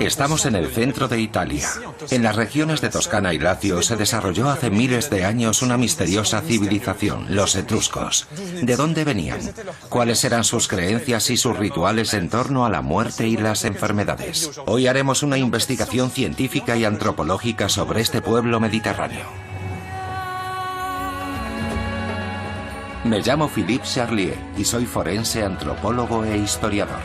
Estamos en el centro de Italia. En las regiones de Toscana y Lacio se desarrolló hace miles de años una misteriosa civilización, los etruscos. ¿De dónde venían? ¿Cuáles eran sus creencias y sus rituales en torno a la muerte y las enfermedades? Hoy haremos una investigación científica y antropológica sobre este pueblo mediterráneo. Me llamo Philippe Charlier y soy forense, antropólogo e historiador.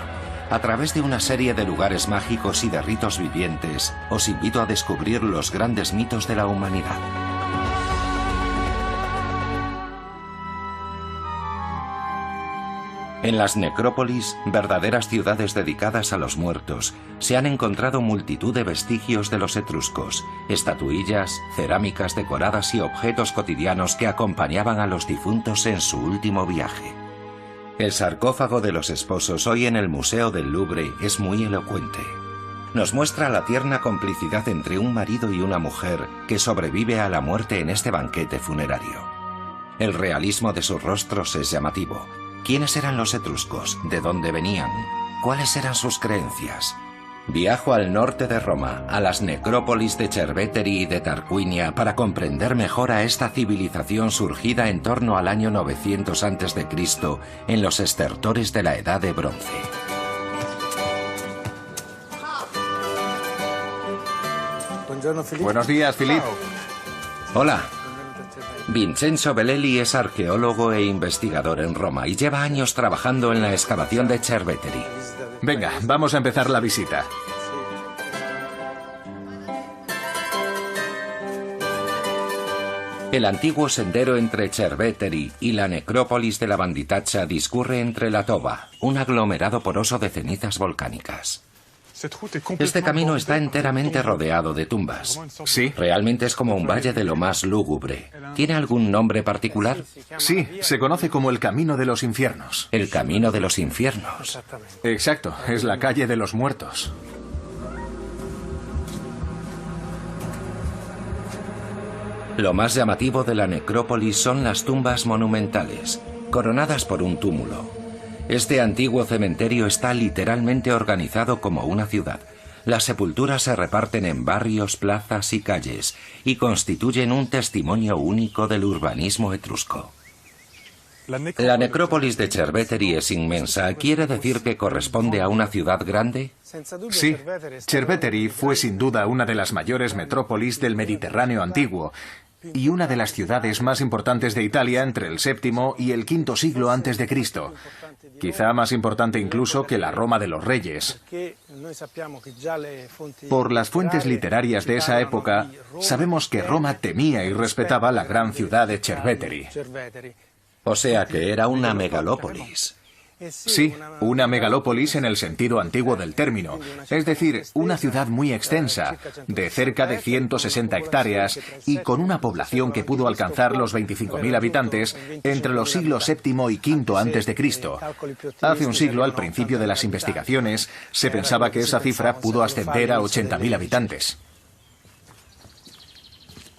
A través de una serie de lugares mágicos y de ritos vivientes, os invito a descubrir los grandes mitos de la humanidad. En las necrópolis, verdaderas ciudades dedicadas a los muertos, se han encontrado multitud de vestigios de los etruscos, estatuillas, cerámicas decoradas y objetos cotidianos que acompañaban a los difuntos en su último viaje. El sarcófago de los esposos hoy en el Museo del Louvre es muy elocuente. Nos muestra la tierna complicidad entre un marido y una mujer que sobrevive a la muerte en este banquete funerario. El realismo de sus rostros es llamativo. ¿Quiénes eran los etruscos? ¿De dónde venían? ¿Cuáles eran sus creencias? Viajo al norte de Roma, a las necrópolis de Cerveteri y de Tarquinia para comprender mejor a esta civilización surgida en torno al año 900 a.C. en los estertores de la Edad de Bronce. Buenos días, Philippe. Hola. Vincenzo Bellelli es arqueólogo e investigador en Roma y lleva años trabajando en la excavación de Cerveteri. Venga, vamos a empezar la visita. El antiguo sendero entre Cerveteri y la necrópolis de la Banditaccia discurre entre la Toba, un aglomerado poroso de cenizas volcánicas. Este camino está enteramente rodeado de tumbas. Sí. Realmente es como un valle de lo más lúgubre. ¿Tiene algún nombre particular? Sí, se conoce como el Camino de los Infiernos. El Camino de los Infiernos. Exacto, es la calle de los muertos. Lo más llamativo de la necrópolis son las tumbas monumentales, coronadas por un túmulo. Este antiguo cementerio está literalmente organizado como una ciudad. Las sepulturas se reparten en barrios, plazas y calles y constituyen un testimonio único del urbanismo etrusco. La necrópolis de Cerveteri es inmensa. ¿Quiere decir que corresponde a una ciudad grande? Sí, Cerveteri fue sin duda una de las mayores metrópolis del Mediterráneo antiguo y una de las ciudades más importantes de Italia entre el VII y el V siglo antes de Cristo. Quizá más importante incluso que la Roma de los Reyes. Por las fuentes literarias de esa época, sabemos que Roma temía y respetaba la gran ciudad de Cerveteri. O sea que era una megalópolis. Sí, una megalópolis en el sentido antiguo del término, es decir, una ciudad muy extensa, de cerca de 160 hectáreas y con una población que pudo alcanzar los 25.000 habitantes entre los siglos VII y V a.C. Hace un siglo, al principio de las investigaciones, se pensaba que esa cifra pudo ascender a 80.000 habitantes.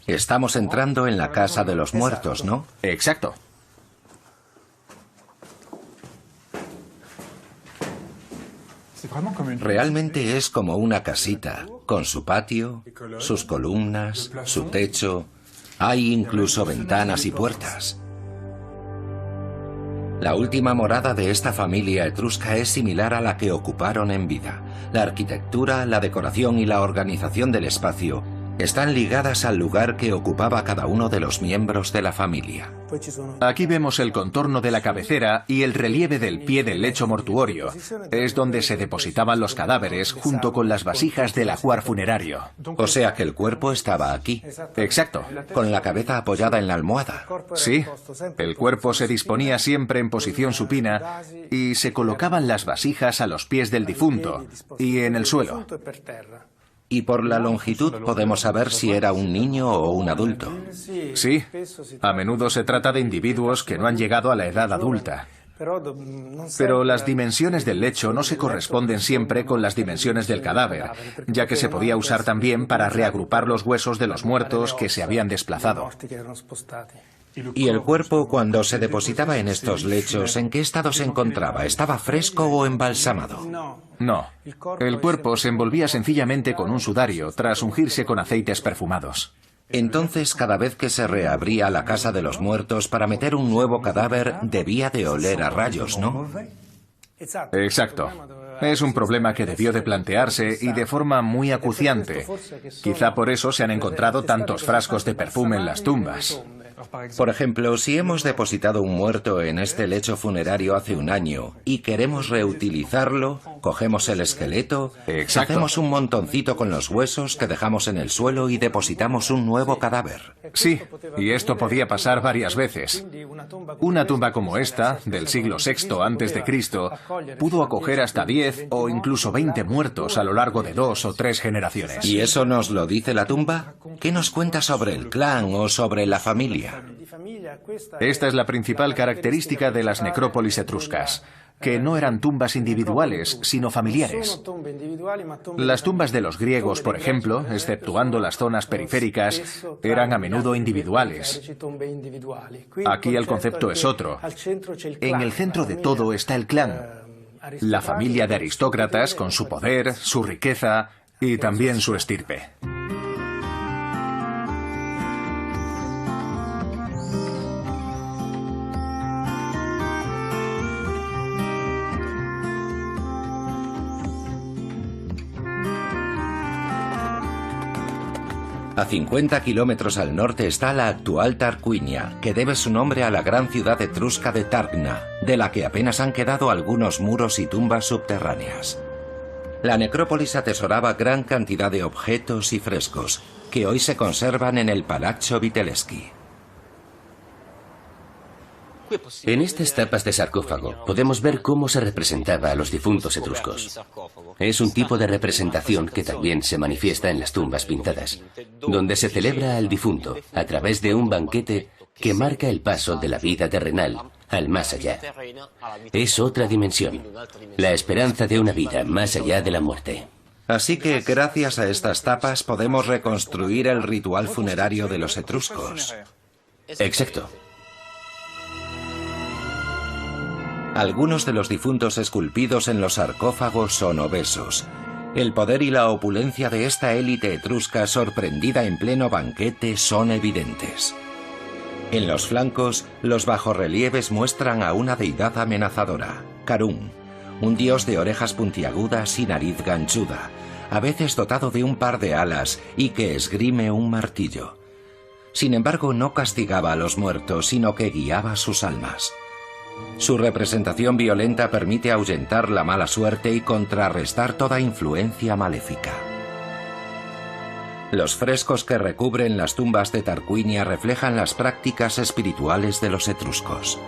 Estamos entrando en la Casa de los Muertos, ¿no? Exacto. Realmente es como una casita, con su patio, sus columnas, su techo. Hay incluso ventanas y puertas. La última morada de esta familia etrusca es similar a la que ocuparon en vida. La arquitectura, la decoración y la organización del espacio están ligadas al lugar que ocupaba cada uno de los miembros de la familia. Aquí vemos el contorno de la cabecera y el relieve del pie del lecho mortuorio. Es donde se depositaban los cadáveres junto con las vasijas del ajuar funerario. O sea que el cuerpo estaba aquí. Exacto. Con la cabeza apoyada en la almohada. Sí. El cuerpo se disponía siempre en posición supina y se colocaban las vasijas a los pies del difunto y en el suelo. Y por la longitud podemos saber si era un niño o un adulto. Sí, a menudo se trata de individuos que no han llegado a la edad adulta. Pero las dimensiones del lecho no se corresponden siempre con las dimensiones del cadáver, ya que se podía usar también para reagrupar los huesos de los muertos que se habían desplazado. ¿Y el cuerpo, cuando se depositaba en estos lechos, en qué estado se encontraba? ¿Estaba fresco o embalsamado? No. El cuerpo se envolvía sencillamente con un sudario tras ungirse con aceites perfumados. Entonces, cada vez que se reabría la casa de los muertos para meter un nuevo cadáver, debía de oler a rayos, ¿no? Exacto. Es un problema que debió de plantearse y de forma muy acuciante. Quizá por eso se han encontrado tantos frascos de perfume en las tumbas. Por ejemplo, si hemos depositado un muerto en este lecho funerario hace un año y queremos reutilizarlo, cogemos el esqueleto, hacemos un montoncito con los huesos que dejamos en el suelo y depositamos un nuevo cadáver. Sí, y esto podía pasar varias veces. Una tumba como esta, del siglo VI a.C., pudo acoger hasta 10 o incluso 20 muertos a lo largo de 2 o 3 generaciones. ¿Y eso nos lo dice la tumba? ¿Qué nos cuenta sobre el clan o sobre la familia? Esta es la principal característica de las necrópolis etruscas, que no eran tumbas individuales, sino familiares. Las tumbas de los griegos, por ejemplo, exceptuando las zonas periféricas, eran a menudo individuales. Aquí el concepto es otro. En el centro de todo está el clan, la familia de aristócratas con su poder, su riqueza y también su estirpe. A 50 kilómetros al norte está la actual Tarquinia, que debe su nombre a la gran ciudad etrusca de Targna, de la que apenas han quedado algunos muros y tumbas subterráneas. La necrópolis atesoraba gran cantidad de objetos y frescos, que hoy se conservan en el Palazzo Vitelleschi. En estas tapas de sarcófago podemos ver cómo se representaba a los difuntos etruscos. Es un tipo de representación que también se manifiesta en las tumbas pintadas, donde se celebra al difunto a través de un banquete que marca el paso de la vida terrenal al más allá. Es otra dimensión, la esperanza de una vida más allá de la muerte. Así que, gracias a estas tapas, podemos reconstruir el ritual funerario de los etruscos. Exacto. Algunos de los difuntos esculpidos en los sarcófagos son obesos. El poder y la opulencia de esta élite etrusca sorprendida en pleno banquete son evidentes. En los flancos, los bajorrelieves muestran a una deidad amenazadora, Karun, un dios de orejas puntiagudas y nariz ganchuda, a veces dotado de un par de alas y que esgrime un martillo. Sin embargo, no castigaba a los muertos, sino que guiaba sus almas. Su representación violenta permite ahuyentar la mala suerte y contrarrestar toda influencia maléfica. Los frescos que recubren las tumbas de Tarquinia reflejan las prácticas espirituales de los etruscos.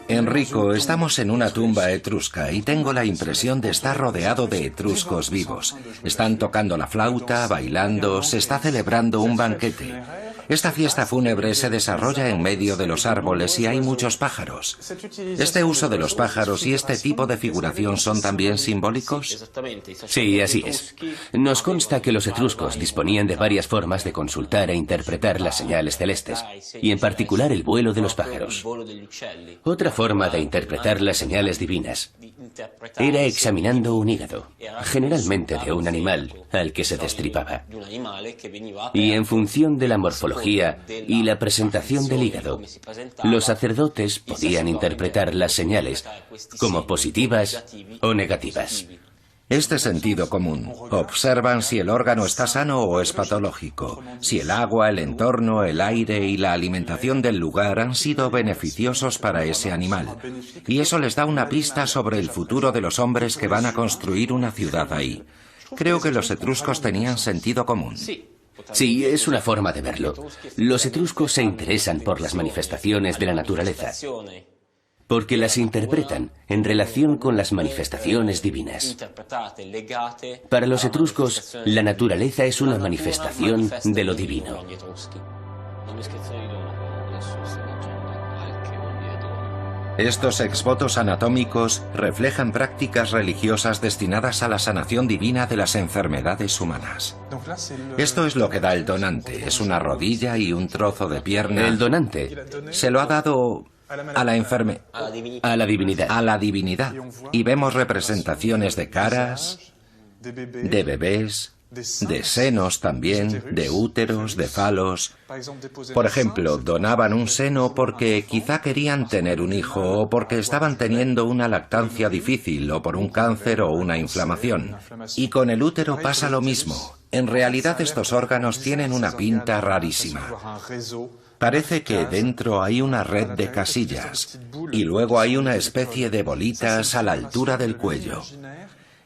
Enrico, estamos en una tumba etrusca y tengo la impresión de estar rodeado de etruscos vivos. Están tocando la flauta, bailando, se está celebrando un banquete. Esta fiesta fúnebre se desarrolla en medio de los árboles y hay muchos pájaros. ¿Este uso de los pájaros y este tipo de figuración son también simbólicos? Sí, así es. Nos consta que los etruscos disponían de varias formas de consultar e interpretar las señales celestes, y en particular el vuelo de los pájaros. Otra forma de interpretar las señales divinas era examinando un hígado, generalmente de un animal, al que se destripaba. Y en función de la morfología y la presentación del hígado, los sacerdotes podían interpretar las señales como positivas o negativas. Este sentido común. Observan si el órgano está sano o es patológico, si el agua, el entorno, el aire y la alimentación del lugar han sido beneficiosos para ese animal. Y eso les da una pista sobre el futuro de los hombres que van a construir una ciudad ahí. Creo que los etruscos tenían sentido común. Sí, es una forma de verlo. Los etruscos se interesan por las manifestaciones de la naturaleza, porque las interpretan en relación con las manifestaciones divinas. Para los etruscos, la naturaleza es una manifestación de lo divino. Estos exvotos anatómicos reflejan prácticas religiosas destinadas a la sanación divina de las enfermedades humanas. Esto es lo que da el donante, es una rodilla y un trozo de pierna. El donante Se lo ha dado a la a la divinidad. a la divinidad. Y vemos representaciones de caras, de bebés, de senos también, de úteros, de falos. Por ejemplo, donaban un seno porque quizá querían tener un hijo o porque estaban teniendo una lactancia difícil o por un cáncer o una inflamación. Y con el útero pasa lo mismo. En realidad estos órganos tienen una pinta rarísima. Parece que dentro hay una red de casillas y luego hay una especie de bolitas a la altura del cuello.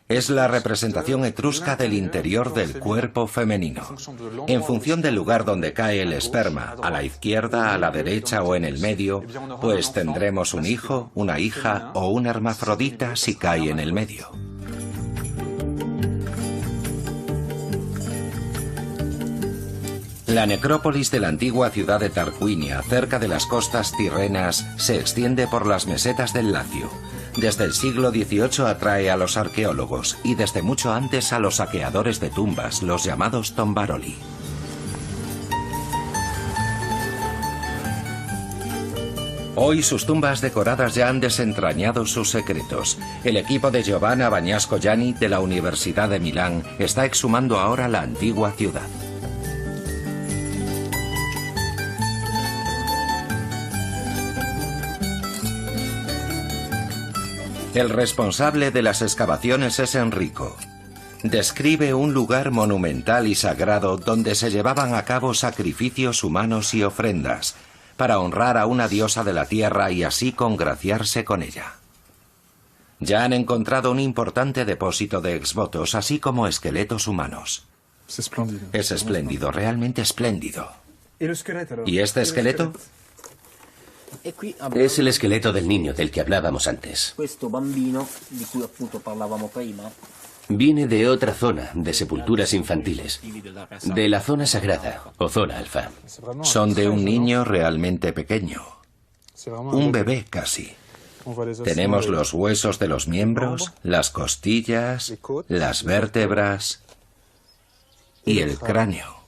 Es la representación etrusca del interior del cuerpo femenino. En función del lugar donde cae el esperma, a la izquierda, a la derecha o en el medio, pues tendremos un hijo, una hija o un hermafrodita si cae en el medio. La necrópolis de la antigua ciudad de Tarquinia, cerca de las costas tirrenas, se extiende por las mesetas del Lacio. Desde el siglo XVIII atrae a los arqueólogos y desde mucho antes a los saqueadores de tumbas, los llamados tombaroli. Hoy sus tumbas decoradas ya han desentrañado sus secretos. El equipo de Giovanna Bagnasco Gianni de la Universidad de Milán está exhumando ahora la antigua ciudad. El responsable de las excavaciones es Enrico. Describe un lugar monumental y sagrado donde se llevaban a cabo sacrificios humanos y ofrendas para honrar a una diosa de la tierra y así congraciarse con ella. Ya han encontrado un importante depósito de exvotos, así como esqueletos humanos. Es espléndido, realmente espléndido. ¿Y este esqueleto? Es el esqueleto del niño del que hablábamos antes. Viene de otra zona de sepulturas infantiles, de la zona sagrada o zona alfa. Son de un niño realmente pequeño, un bebé casi. Tenemos los huesos de los miembros, las costillas, las vértebras y el cráneo.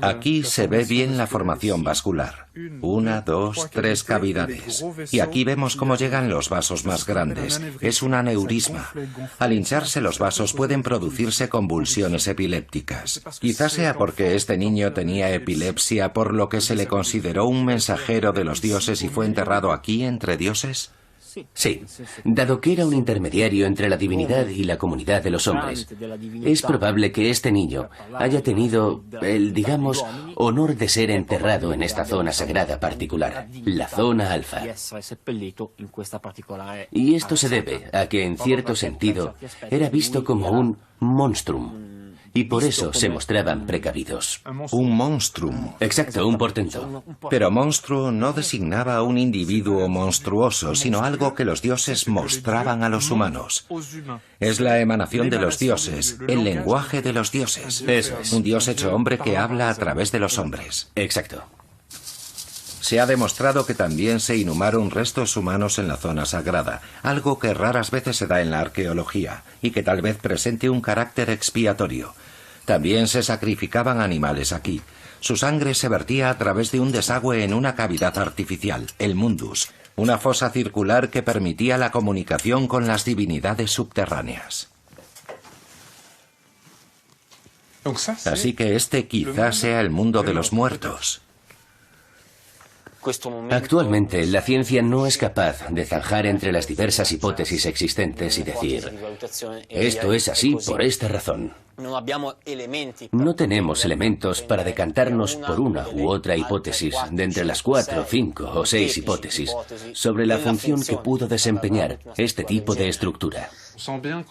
Aquí se ve bien la formación vascular. 1, 2, 3 cavidades. Y aquí vemos cómo llegan los vasos más grandes. Es un aneurisma. Al hincharse los vasos pueden producirse convulsiones epilépticas. Quizás sea porque este niño tenía epilepsia, por lo que se le consideró un mensajero de los dioses y fue enterrado aquí entre dioses. Sí, dado que era un intermediario entre la divinidad y la comunidad de los hombres, es probable que este niño haya tenido el, digamos, honor de ser enterrado en esta zona sagrada particular, la zona alfa. Y esto se debe a que, en cierto sentido, era visto como un monstrum. Y por eso se mostraban precavidos. Un monstrum. Exacto, un portento. Pero monstruo no designaba a un individuo monstruoso, sino algo que los dioses mostraban a los humanos. Es la emanación de los dioses, el lenguaje de los dioses. Eso es. Un dios hecho hombre que habla a través de los hombres. Exacto. Se ha demostrado que también se inhumaron restos humanos en la zona sagrada, algo que raras veces se da en la arqueología y que tal vez presente un carácter expiatorio. También se sacrificaban animales aquí. Su sangre se vertía a través de un desagüe en una cavidad artificial, el mundus, una fosa circular que permitía la comunicación con las divinidades subterráneas. Así que este quizás sea el mundo de los muertos. Actualmente, la ciencia no es capaz de zanjar entre las diversas hipótesis existentes y decir, esto es así por esta razón. No tenemos elementos para decantarnos por una u otra hipótesis de entre las 4, 5 o 6 hipótesis sobre la función que pudo desempeñar este tipo de estructura.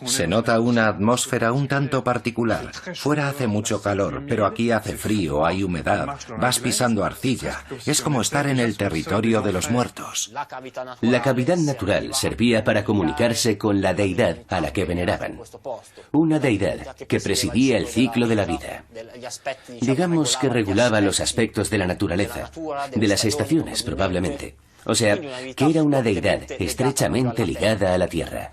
Se nota una atmósfera un tanto particular. Fuera hace mucho calor, pero aquí hace frío, hay humedad, vas pisando arcilla. Es como estar en el territorio de los muertos. La cavidad natural servía para comunicarse con la deidad a la que veneraban. Una deidad que presidía el ciclo de la vida. Digamos que regulaba los aspectos de la naturaleza, de las estaciones probablemente. O sea, que era una deidad estrechamente ligada a la tierra.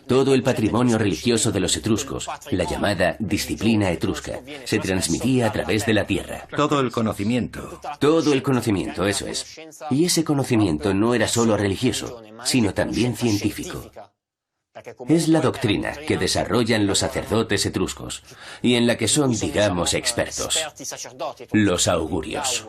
Todo el patrimonio religioso de los etruscos, la llamada disciplina etrusca, se transmitía a través de la tierra. Todo el conocimiento. Todo el conocimiento, eso es. Y ese conocimiento no era solo religioso, sino también científico. Es la doctrina que desarrollan los sacerdotes etruscos y en la que son, digamos, expertos. Los augurios.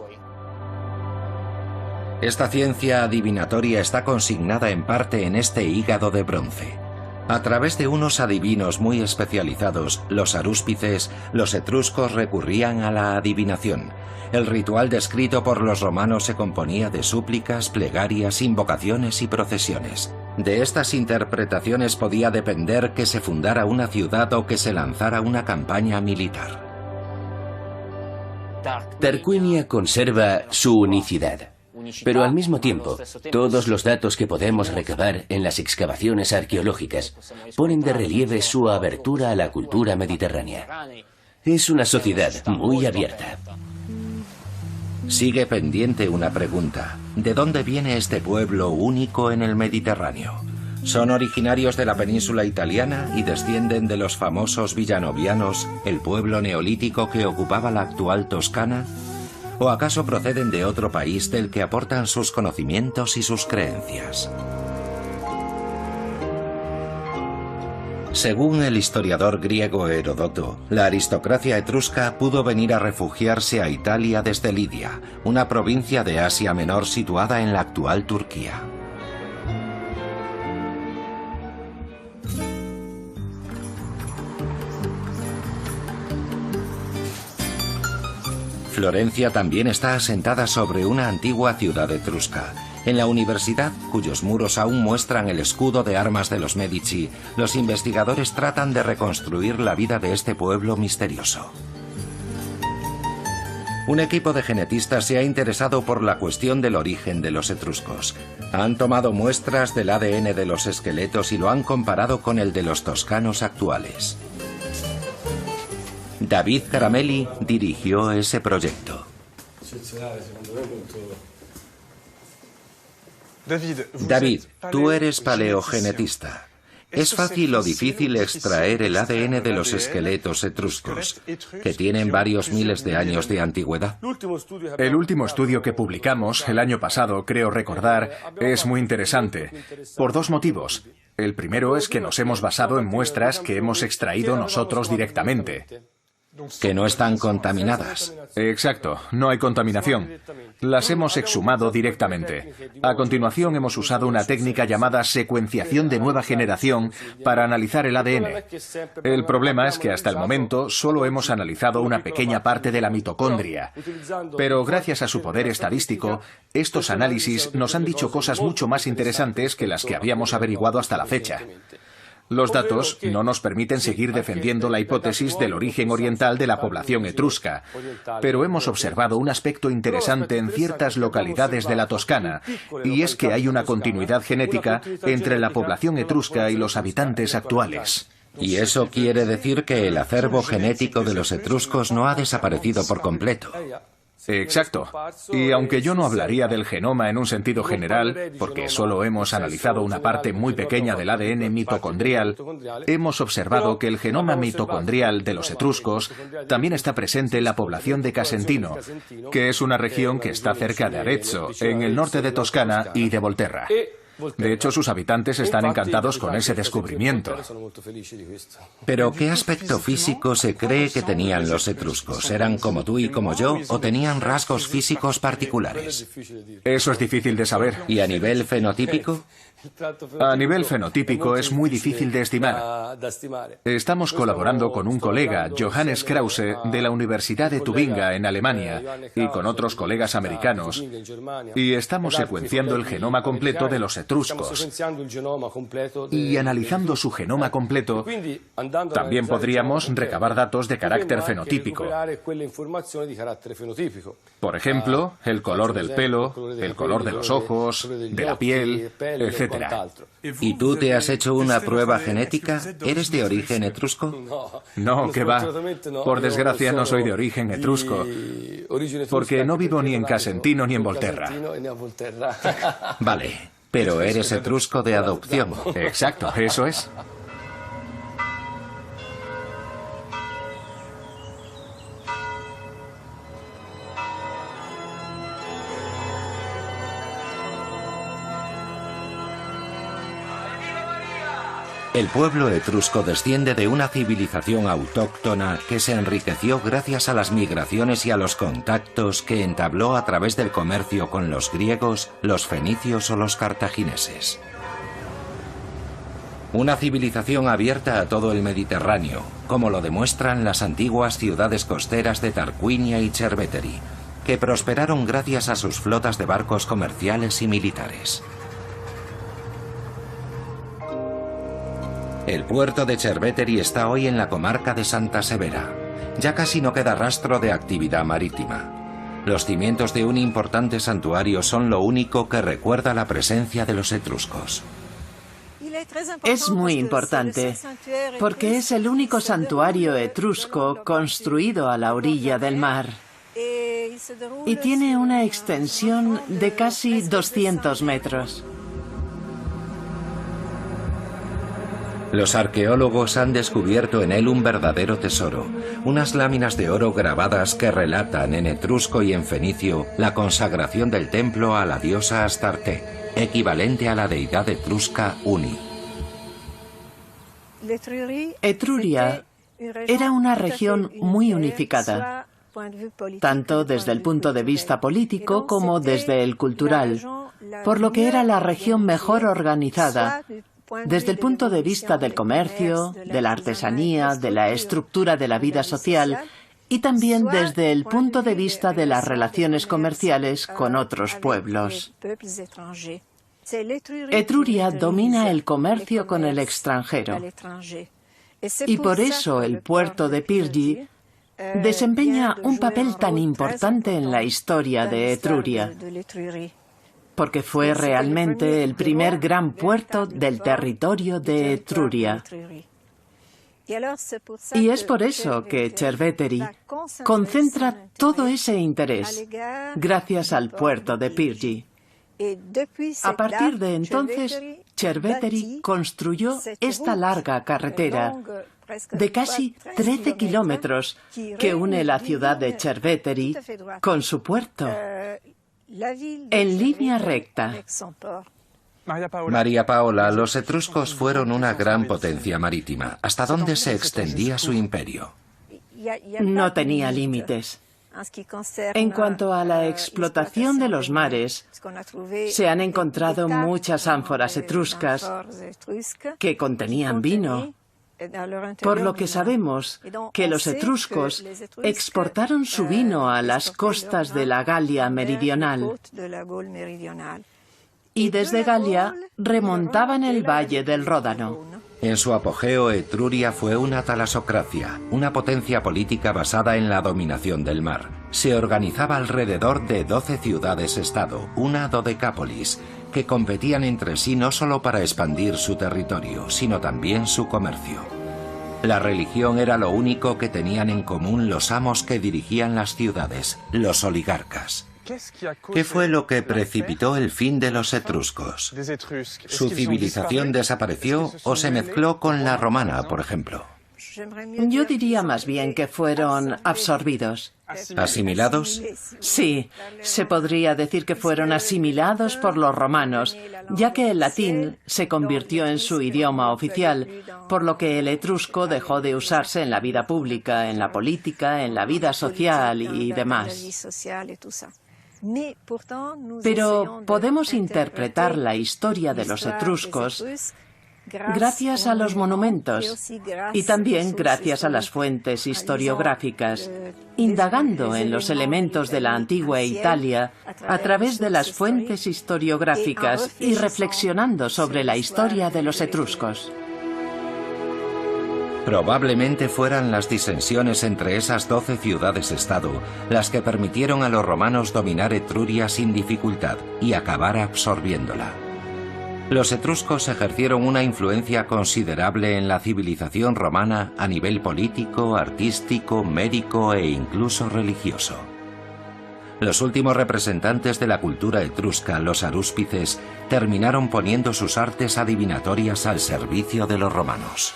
Esta ciencia adivinatoria está consignada en parte en este hígado de bronce. A través de unos adivinos muy especializados, los arúspices, los etruscos recurrían a la adivinación. El ritual descrito por los romanos se componía de súplicas, plegarias, invocaciones y procesiones. De estas interpretaciones podía depender que se fundara una ciudad o que se lanzara una campaña militar. Tarquinia conserva su unicidad. Pero al mismo tiempo, todos los datos que podemos recabar en las excavaciones arqueológicas ponen de relieve su abertura a la cultura mediterránea. Es una sociedad muy abierta. Sigue pendiente una pregunta. ¿De dónde viene este pueblo único en el Mediterráneo? ¿Son originarios de la península italiana y descienden de los famosos villanovianos, el pueblo neolítico que ocupaba la actual Toscana? ¿O acaso proceden de otro país del que aportan sus conocimientos y sus creencias? Según el historiador griego Heródoto, la aristocracia etrusca pudo venir a refugiarse a Italia desde Lidia, una provincia de Asia Menor situada en la actual Turquía. Florencia también está asentada sobre una antigua ciudad etrusca. En la universidad, cuyos muros aún muestran el escudo de armas de los Medici, los investigadores tratan de reconstruir la vida de este pueblo misterioso. Un equipo de genetistas se ha interesado por la cuestión del origen de los etruscos. Han tomado muestras del ADN de los esqueletos y lo han comparado con el de los toscanos actuales. David Caramelli dirigió ese proyecto. David, tú eres paleogenetista. ¿Es fácil o difícil extraer el ADN de los esqueletos etruscos, que tienen varios miles de años de antigüedad? El último estudio que publicamos el año pasado, creo recordar, es muy interesante, por dos motivos. El primero es que nos hemos basado en muestras que hemos extraído nosotros directamente. Que no están contaminadas. Exacto, no hay contaminación. Las hemos exhumado directamente. A continuación hemos usado una técnica llamada secuenciación de nueva generación para analizar el ADN. El problema es que hasta el momento solo hemos analizado una pequeña parte de la mitocondria. Pero gracias a su poder estadístico, estos análisis nos han dicho cosas mucho más interesantes que las que habíamos averiguado hasta la fecha. Los datos no nos permiten seguir defendiendo la hipótesis del origen oriental de la población etrusca, pero hemos observado un aspecto interesante en ciertas localidades de la Toscana, y es que hay una continuidad genética entre la población etrusca y los habitantes actuales. Y eso quiere decir que el acervo genético de los etruscos no ha desaparecido por completo. Exacto. Y aunque yo no hablaría del genoma en un sentido general, porque solo hemos analizado una parte muy pequeña del ADN mitocondrial, hemos observado que el genoma mitocondrial de los etruscos también está presente en la población de Casentino, que es una región que está cerca de Arezzo, en el norte de Toscana y de Volterra. De hecho, sus habitantes están encantados con ese descubrimiento. Pero, ¿qué aspecto físico se cree que tenían los etruscos? ¿Eran como tú y como yo o tenían rasgos físicos particulares? Eso es difícil de saber. ¿Y a nivel fenotípico? A nivel fenotípico es muy difícil de estimar. Estamos colaborando con un colega, Johannes Krause, de la Universidad de Tubinga, en Alemania, y con otros colegas americanos, y estamos secuenciando el genoma completo de los etruscos. Y analizando su genoma completo, también podríamos recabar datos de carácter fenotípico. Por ejemplo, el color del pelo, el color de los ojos, de la piel, etc. ¿Y tú te has hecho una prueba genética? ¿Eres de origen etrusco? No, que va. Por desgracia no soy de origen etrusco, porque no vivo ni en Casentino ni en Volterra. Vale, pero eres etrusco de adopción. Exacto, eso es. El pueblo etrusco desciende de una civilización autóctona que se enriqueció gracias a las migraciones y a los contactos que entabló a través del comercio con los griegos, los fenicios o los cartagineses. Una civilización abierta a todo el Mediterráneo, como lo demuestran las antiguas ciudades costeras de Tarquinia y Cerveteri, que prosperaron gracias a sus flotas de barcos comerciales y militares. El puerto de Cerveteri está hoy en la comarca de Santa Severa. Ya casi no queda rastro de actividad marítima. Los cimientos de un importante santuario son lo único que recuerda la presencia de los etruscos. Es muy importante, porque es el único santuario etrusco construido a la orilla del mar. Y tiene una extensión de casi 200 metros. Los arqueólogos han descubierto en él un verdadero tesoro, unas láminas de oro grabadas que relatan en etrusco y en fenicio la consagración del templo a la diosa Astarte, equivalente a la deidad etrusca Uni. Etruria era una región muy unificada, tanto desde el punto de vista político como desde el cultural, por lo que era la región mejor organizada, desde el punto de vista del comercio, de la artesanía, de la estructura de la vida social y también desde el punto de vista de las relaciones comerciales con otros pueblos. Etruria domina el comercio con el extranjero y por eso el puerto de Pyrgi desempeña un papel tan importante en la historia de Etruria, porque fue realmente el primer gran puerto del territorio de Etruria. Y es por eso que Cerveteri concentra todo ese interés, gracias al puerto de Pyrgi. A partir de entonces, Cerveteri construyó esta larga carretera de casi 13 kilómetros que une la ciudad de Cerveteri con su puerto, en línea recta. María Paola, los etruscos fueron una gran potencia marítima. ¿Hasta dónde se extendía su imperio? No tenía límites. En cuanto a la explotación de los mares, se han encontrado muchas ánforas etruscas que contenían vino, por lo que sabemos que los etruscos exportaron su vino a las costas de la Galia meridional y desde Galia remontaban el valle del Ródano. En su apogeo, Etruria fue una talasocracia, una potencia política basada en la dominación del mar. Se organizaba alrededor de 12 ciudades-estado, una dodecápolis, que competían entre sí no solo para expandir su territorio, sino también su comercio. La religión era lo único que tenían en común los amos que dirigían las ciudades, los oligarcas. ¿Qué fue lo que precipitó el fin de los etruscos? ¿Su civilización desapareció o se mezcló con la romana, por ejemplo? Yo diría más bien que fueron absorbidos. ¿Asimilados? Sí, se podría decir que fueron asimilados por los romanos, ya que el latín se convirtió en su idioma oficial, por lo que el etrusco dejó de usarse en la vida pública, en la política, en la vida social y demás. Pero podemos interpretar la historia de los etruscos gracias a los monumentos y también gracias a las fuentes historiográficas, indagando en los elementos de la antigua Italia a través de las fuentes historiográficas y reflexionando sobre la historia de los etruscos. Probablemente fueran las disensiones entre esas 12 ciudades-estado las que permitieron a los romanos dominar Etruria sin dificultad y acabar absorbiéndola. Los etruscos ejercieron una influencia considerable en la civilización romana a nivel político, artístico, médico e incluso religioso. Los últimos representantes de la cultura etrusca, los arúspices, terminaron poniendo sus artes adivinatorias al servicio de los romanos.